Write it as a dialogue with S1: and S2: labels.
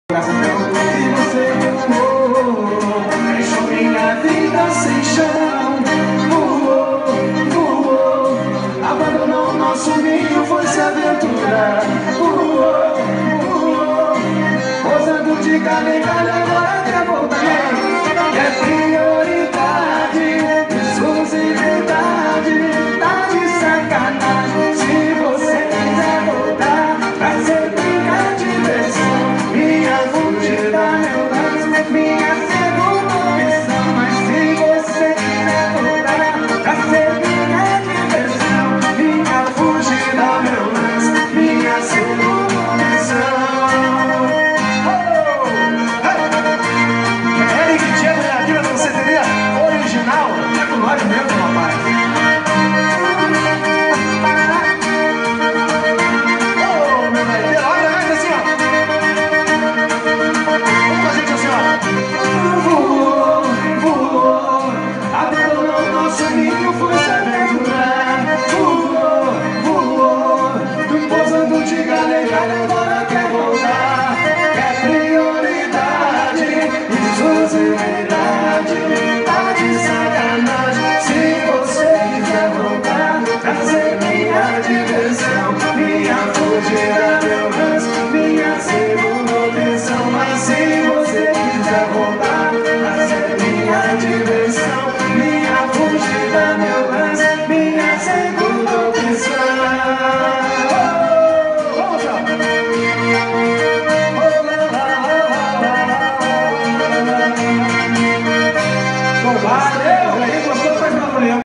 S1: E você deixou minha vida sem chão. Abandonou o nosso ninho, foi se aventurar. Posando de galho em galho, agora quer voltar. É prioridade, exclusividade, tá de sacanagem. Se você quiser voltar, vai ser minha diversão, minha fugida, meu lance, minha